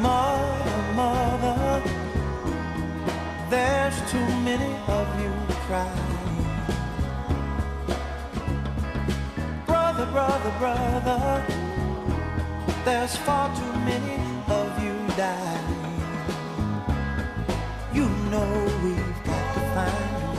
Mother, mother, there's too many of you crying. Brother, brother, brother, there's far too many of you dying. You know we've got to find a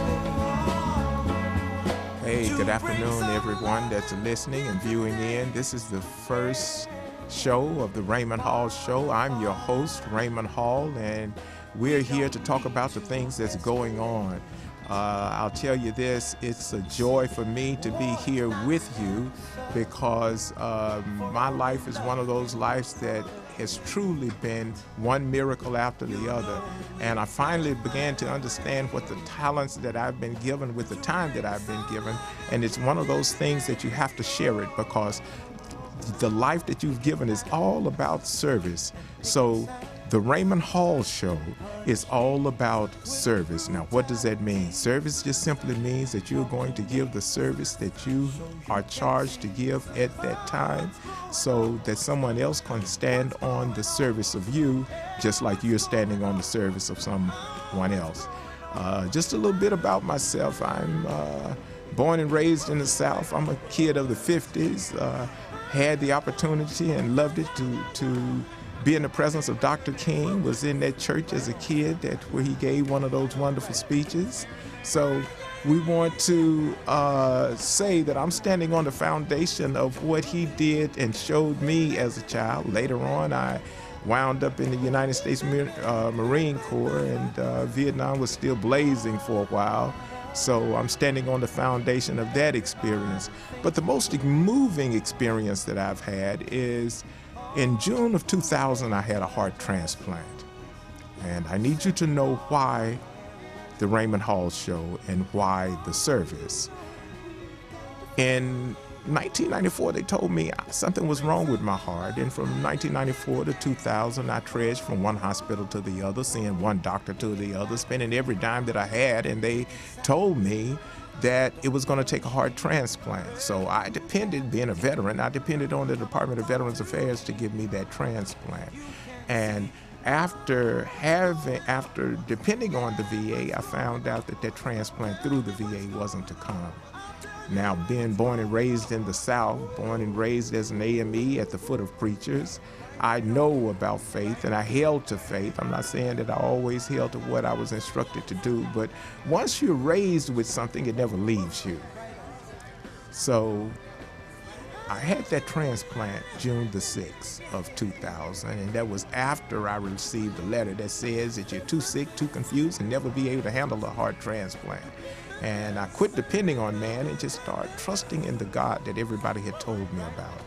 way. Hey, good afternoon, everyone that's listening and viewing in. This is the first show of the Raymond Hall Show. I'm your host, Raymond Hall, and we're here to talk about the things that's going on. I'll tell you this, it's a joy for me to be here with you because my life is one of those lives that has truly been one miracle after the other. And I finally began to understand what the talents that I've been given with the time that I've been given. And it's one of those things that you have to share it because the life that you've given is all about service. So the Raymond Hall Show is all about service. Now, what does that mean? Service just simply means that you're going to give the service that you are charged to give at that time so that someone else can stand on the service of you just like you're standing on the service of someone else. Just a little bit about myself. I'm born and raised in the South. I'm a kid of the 50s. Had the opportunity and loved it to be in the presence of Dr. King. Was in that church as a kid where he gave one of those wonderful speeches. So we want to say that I'm standing on the foundation of what he did and showed me as a child. Later on, I wound up in the United States Marine Corps, and Vietnam was still blazing for a while. So I'm standing on the foundation of that experience. But the most moving experience that I've had is in June of 2000, I had a heart transplant. And I need you to know why the Raymond Hall Show and why the service. In 1994, they told me something was wrong with my heart. And from 1994 to 2000, I trudged from one hospital to the other, seeing one doctor to the other, spending every dime that I had. And they told me that it was going to take a heart transplant. So I depended, being a veteran, I depended on the Department of Veterans Affairs to give me that transplant. And after depending on the VA, I found out that that transplant through the VA wasn't to come. Now, being born and raised in the South, born and raised as an AME at the foot of preachers, I know about faith and I held to faith. I'm not saying that I always held to what I was instructed to do, but once you're raised with something, it never leaves you. So I had that transplant June the 6th of 2000, and that was after I received a letter that says that you're too sick, too confused, and never be able to handle a heart transplant. And I quit depending on man and just started trusting in the God that everybody had told me about.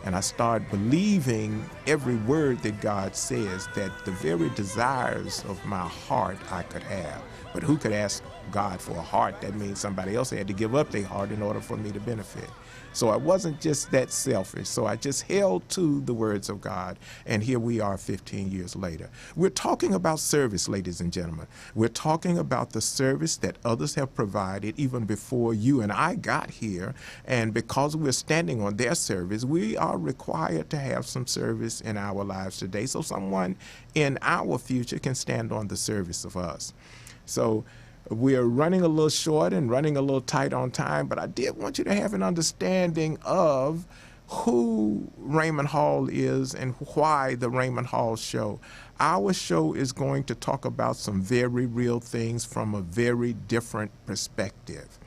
And I started believing every word that God says, that the very desires of my heart I could have. But who could ask God for a heart? That means somebody else had to give up their heart in order for me to benefit. So I wasn't just that selfish. So I just held to the words of God. And here we are 15 years later. We're talking about service, ladies and gentlemen. We're talking about the service that others have provided even before you and I got here. And because we're standing on their service, we are required to have some service in our lives today so someone in our future can stand on the service of us. So we're running a little short and running a little tight on time, but I did want you to have an understanding of who Raymond Hall is and why the Raymond Hall Show. Our show is going to talk about some very real things from a very different perspective.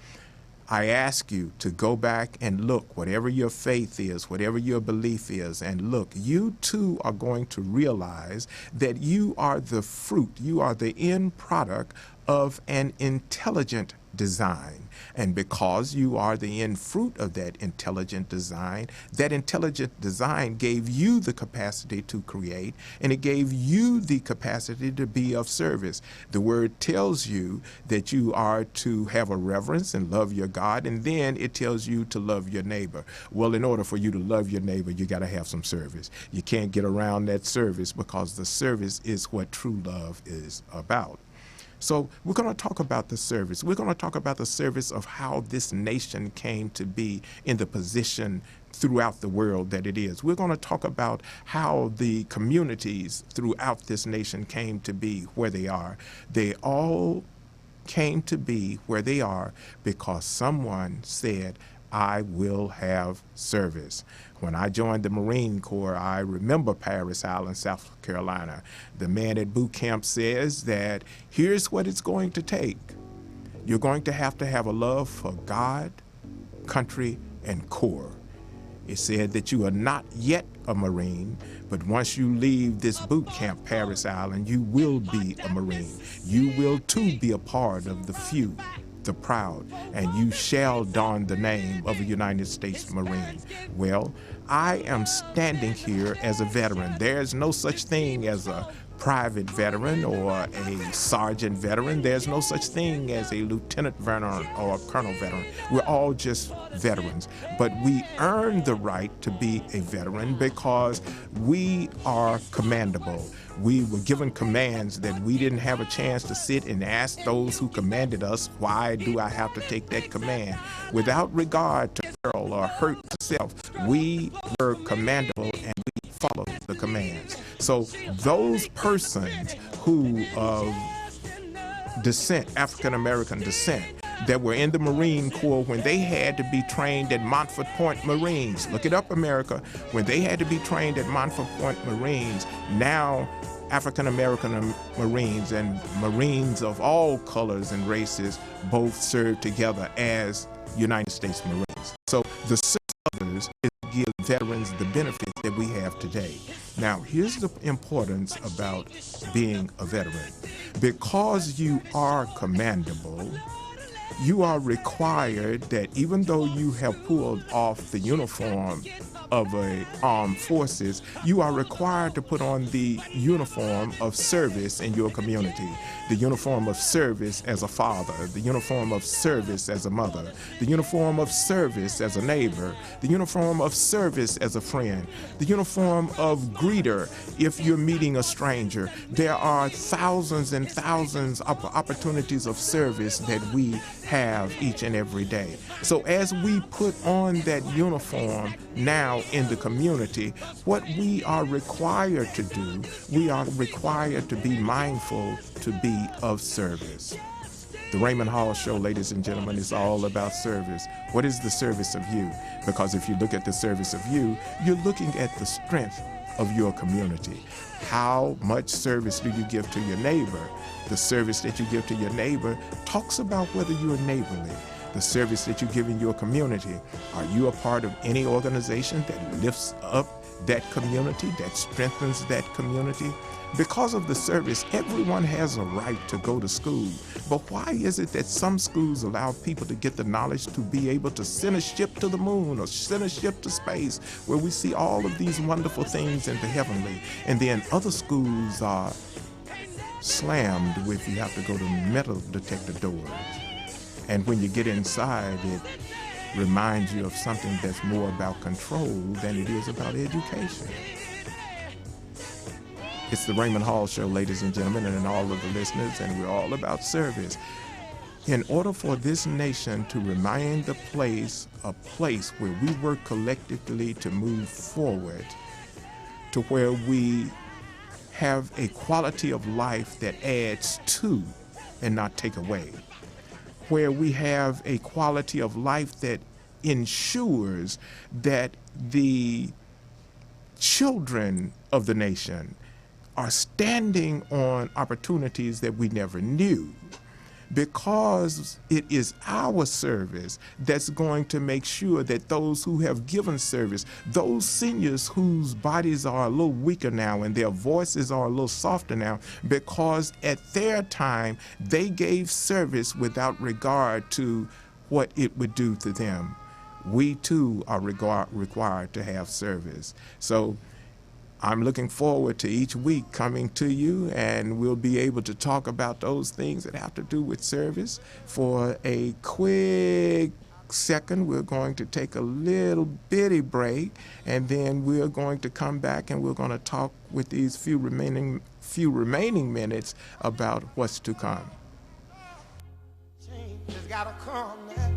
I ask you to go back and look, whatever your faith is, whatever your belief is, and look, you too are going to realize that you are the fruit, you are the end product of an intelligent design. And because you are the end fruit of that intelligent design gave you the capacity to create, and it gave you the capacity to be of service. The word tells you that you are to have a reverence and love your God, and then it tells you to love your neighbor. Well, in order for you to love your neighbor, you got to have some service. You can't get around that service because the service is what true love is about. So we're going to talk about the service. We're going to talk about the service of how this nation came to be in the position throughout the world that it is. We're going to talk about how the communities throughout this nation came to be where they are. They all came to be where they are because someone said, I will have service. When I joined the Marine Corps, I remember Paris Island, South Carolina. The man at boot camp says that here's what it's going to take. You're going to have a love for God, country, and Corps. It said that you are not yet a Marine, but once you leave this boot camp, Paris Island, you will be a Marine. You will too be a part of the few, the proud, and you shall don the name of a United States Marine. Well, I am standing here as a veteran. There's no such thing as a private veteran or a sergeant veteran. There's no such thing as a lieutenant veteran or a colonel veteran. We're all just veterans. But we earn the right to be a veteran because we are commendable. We were given commands that we didn't have a chance to sit and ask those who commanded us, why do I have to take that command? Without regard to peril or hurt to self, we were commendable and we followed the commands. So those persons who of descent, African-American descent, that were in the Marine Corps when they had to be trained at Montford Point Marines. Look it up, America. When they had to be trained at Montford Point Marines, now African-American Marines and Marines of all colors and races both serve together as United States Marines. So the service of others is to give veterans the benefits that we have today. Now, here's the importance about being a veteran. Because you are commendable, you are required that even though you have pulled off the uniform of a armed forces, you are required to put on the uniform of service in your community, the uniform of service as a father, the uniform of service as a mother, the uniform of service as a neighbor, the uniform of service as a friend, the uniform of greeter if you're meeting a stranger. There are thousands and thousands of opportunities of service that we have each and every day. So as we put on that uniform now in the community, what we are required to do, we are required to be mindful to be of service. The Raymond Hall Show, ladies and gentlemen, is all about service. What is the service of you? Because if you look at the service of you, you're looking at the strength of your community. How much service do you give to your neighbor? The service that you give to your neighbor talks about whether you're neighborly. The service that you give in your community, are you a part of any organization that lifts up that community, that strengthens that community? Because of the service, everyone has a right to go to school. But why is it that some schools allow people to get the knowledge to be able to send a ship to the moon or send a ship to space, where we see all of these wonderful things in the heavenly, and then other schools are slammed with you have to go to metal detector doors. And when you get inside, it reminds you of something that's more about control than it is about education. It's the Raymond Hall Show, ladies and gentlemen, and all of the listeners, and we're all about service. In order for this nation to remain a place where we work collectively to move forward, to where we have a quality of life that adds to and not take away, where we have a quality of life that ensures that the children of the nation are standing on opportunities that we never knew, because it is our service that's going to make sure that those who have given service, those seniors whose bodies are a little weaker now and their voices are a little softer now, because at their time they gave service without regard to what it would do to them. We too are required to have service. So I'm looking forward to each week coming to you, and we'll be able to talk about those things that have to do with service. For a quick second, we're going to take a little bitty break, and then we're going to come back and we're going to talk with these few remaining minutes about what's to come. gotta come now.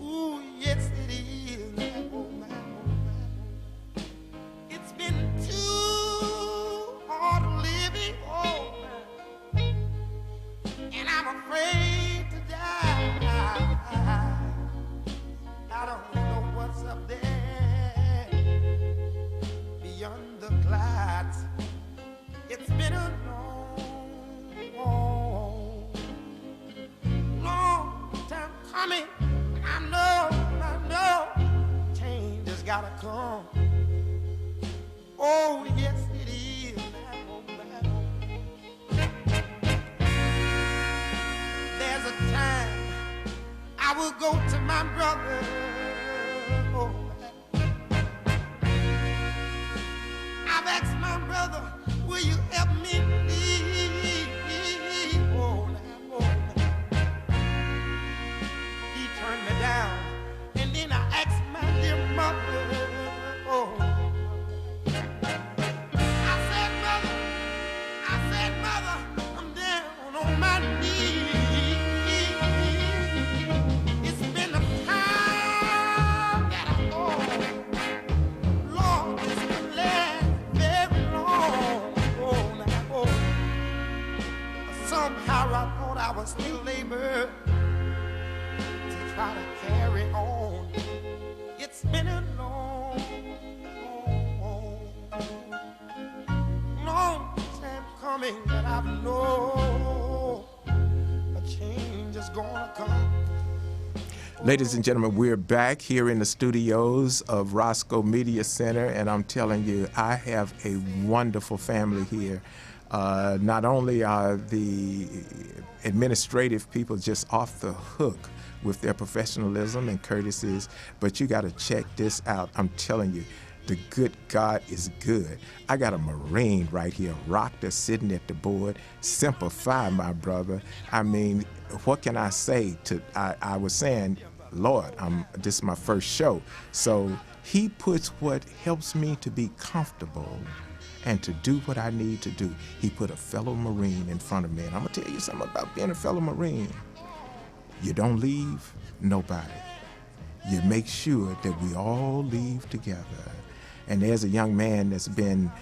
Ooh, yes it is now. Oh, my, oh, my. It's been too hard living, oh, my. And I'm afraid to die. I don't know what's up there beyond the clouds. It's been a long time coming. I know, change has gotta come. Oh, yes, it is. There's a time I will go to my brother. Oh, I've asked my brother, will you help me please? Oh, now, oh, now. He turned me down, and then I asked my dear mother. Oh, I said, mother, I'm down on my knees. It's been a time that I owe. Lord, it's been last very long. Oh, now, oh. Somehow I thought I was still able to try to carry on. It's been a long time coming, but I know a change is gonna come. Ladies and gentlemen, we're back here in the studios of Roscoe Media Center, and I'm telling you, I have a wonderful family here. Not only are the administrative people just off the hook with their professionalism and courtesies, but you got to check this out. I'm telling you, the good God is good. I got a Marine right here, Rocker, sitting at the board. Semper, my brother. I mean, what can I say? I was saying, Lord, this is my first show. So he puts what helps me to be comfortable and to do what I need to do. He put a fellow Marine in front of me. And I'm going to tell you something about being a fellow Marine. You don't leave nobody. You make sure that we all leave together. And there's a young man that's been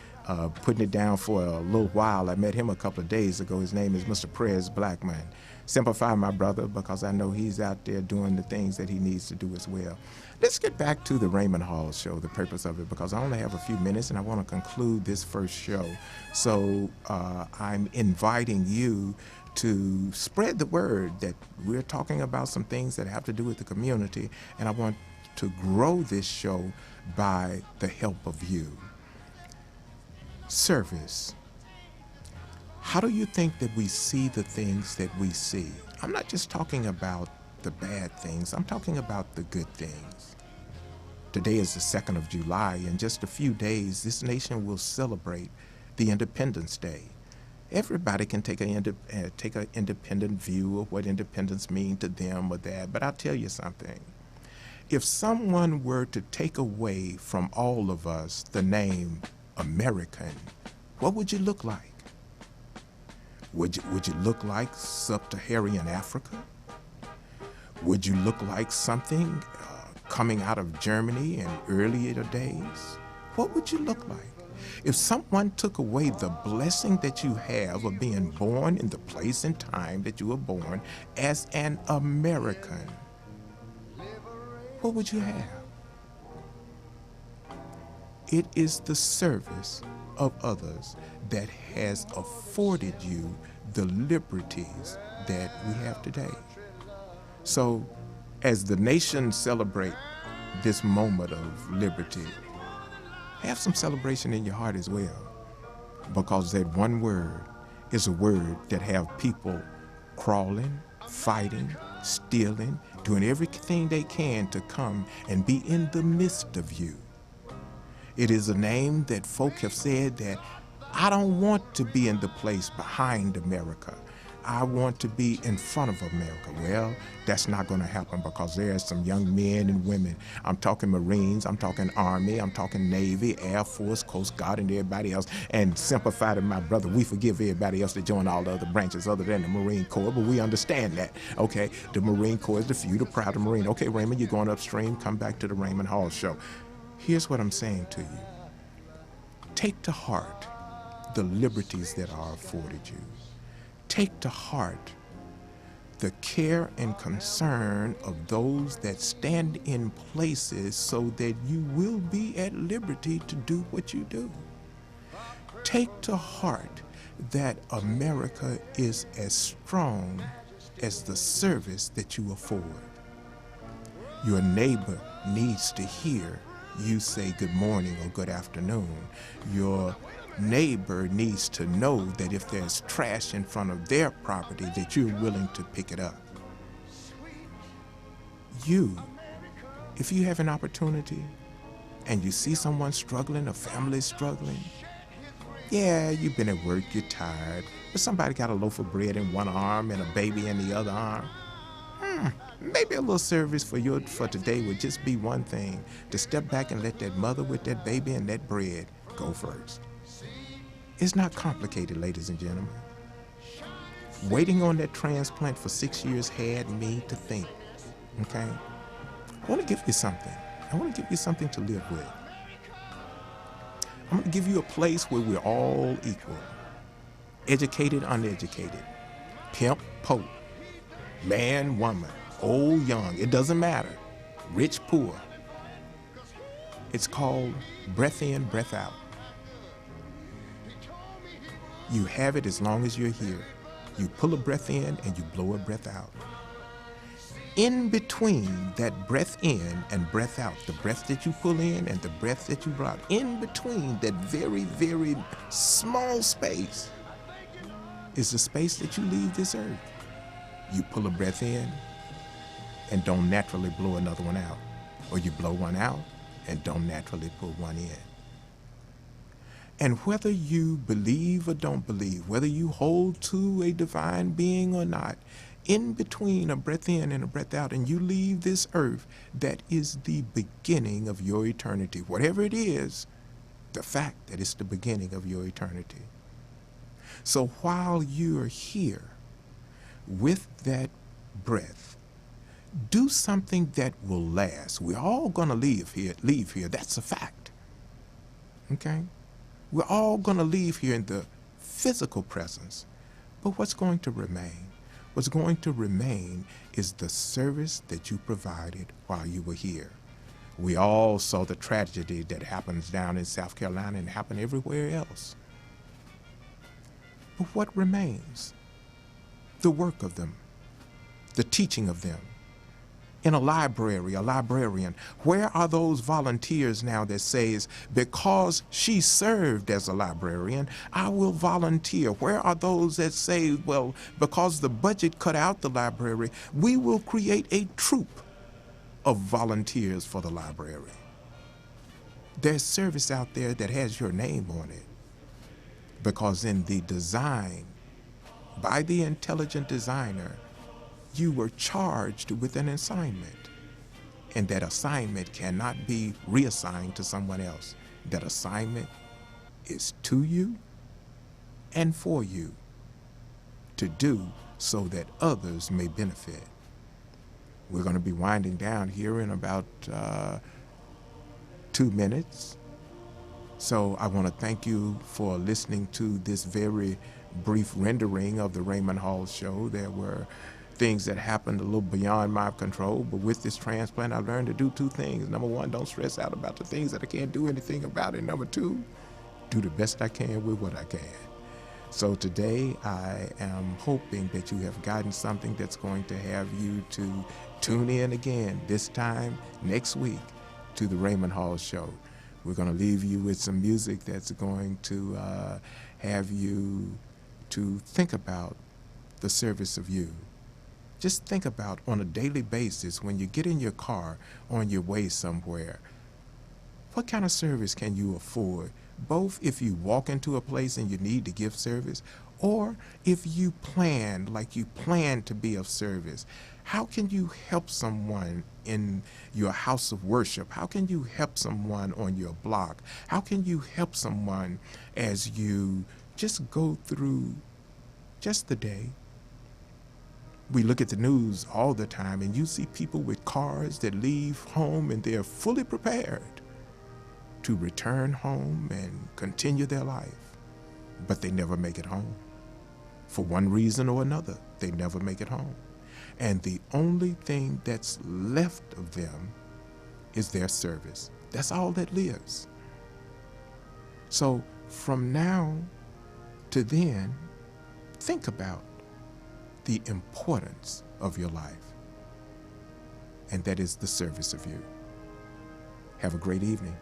putting it down for a little while. I met him a couple of days ago. His name is Mr. Prez Blackman. Simplify my brother, because I know he's out there doing the things that he needs to do as well. Let's get back to the Raymond Hall show, the purpose of it, because I only have a few minutes and I want to conclude this first show. So I'm inviting you to spread the word that we're talking about some things that have to do with the community, and I want to grow this show by the help of you. Service. How do you think that we see the things that we see? I'm not just talking about the bad things, I'm talking about the good things. Today is the 2nd of July. In just a few days, this nation will celebrate the Independence Day. Everybody can take an independent view of what independence means to them or that, but I'll tell you something. If someone were to take away from all of us the name American, what would you look like? Would you look like sub-Saharan Africa? Would you look like something coming out of Germany in earlier days? What would you look like? If someone took away the blessing that you have of being born in the place and time that you were born as an American, what would you have? It is the service of others that has afforded you the liberties that we have today. So, as the nation celebrate this moment of liberty, have some celebration in your heart as well, because that one word is a word that have people crawling, fighting, stealing, doing everything they can to come and be in the midst of you. It is a name that folk have said that I don't want to be in the place behind America. I want to be in front of America. Well, that's not going to happen because there are some young men and women. I'm talking Marines, I'm talking Army, I'm talking Navy, Air Force, Coast Guard, and everybody else. And Semper to my brother, we forgive everybody else that joined all the other branches other than the Marine Corps, but we understand that, okay? The Marine Corps is the few, the proud Marine. Okay, Raymond, you're going upstream, come back to the Raymond Hall Show. Here's what I'm saying to you. Take to heart the liberties that are afforded you. Take to heart the care and concern of those that stand in places so that you will be at liberty to do what you do. Take to heart that America is as strong as the service that you afford. Your neighbor needs to hear you say good morning or good afternoon. Your neighbor needs to know that if there's trash in front of their property, that you're willing to pick it up. If you have an opportunity and you see someone struggling, a family struggling, yeah, you've been at work, you're tired, but somebody got a loaf of bread in one arm and a baby in the other arm. Maybe a little service for today would just be one thing, to step back and let that mother with that baby and that bread go first. It's not complicated, ladies and gentlemen. Waiting on that transplant for 6 years had me to think, okay? I want to give you something. I want to give you something to live with. I'm going to give you a place where we're all equal. Educated, uneducated. Pimp, pope. Man, woman. Old, young. It doesn't matter. Rich, poor. It's called breath in, breath out. You have it as long as you're here. You pull a breath in and you blow a breath out. In between that breath in and breath out, the breath that you pull in and the breath that you blow out, in between that very, very small space is the space that you leave this earth. You pull a breath in and don't naturally blow another one out. Or you blow one out and don't naturally pull one in. And whether you believe or don't believe, whether you hold to a divine being or not, in between a breath in and a breath out, and you leave this earth, that is the beginning of your eternity. Whatever it is, the fact that it's the beginning of your eternity. So while you're here with that breath, do something that will last. We're all going to leave here. That's a fact. Okay? We're all going to leave here in the physical presence. But what's going to remain? What's going to remain is the service that you provided while you were here. We all saw the tragedy that happens down in South Carolina and happen everywhere else. But what remains? The work of them, the teaching of them. In a library, a librarian, where are those volunteers now that says, because she served as a librarian, I will volunteer? Where are those that say, well, because the budget cut out the library, we will create a troop of volunteers for the library? There's service out there that has your name on it, because in the design, by the intelligent designer, you were charged with an assignment, and that assignment cannot be reassigned to someone else. That assignment is to you and for you to do so that others may benefit. We're going to be winding down here in about 2 minutes. So I want to thank you for listening to this very brief rendering of the Raymond Hall Show. There were things that happened a little beyond my control, but with this transplant, I learned to do 2 things. Number 1, don't stress out about the things that I can't do anything about. And number 2, do the best I can with what I can. So today, I am hoping that you have gotten something that's going to have you to tune in again, this time next week, to the Raymond Hall Show. We're going to leave you with some music that's going to have you to think about the service of you. Just think about, on a daily basis, when you get in your car on your way somewhere, what kind of service can you afford? Both if you walk into a place and you need to give service, Or if you plan, like you plan to be of service, how can you help someone in your house of worship? How can you help someone on your block? How can you help someone as you just go through just the day? We look at the news all the time and you see people with cars that leave home and they're fully prepared to return home and continue their life, but they never make it home. For one reason or another, they never make it home. And the only thing that's left of them is their service. That's all that lives. So from now to then, think about the importance of your life, and that is the service of you. Have a great evening.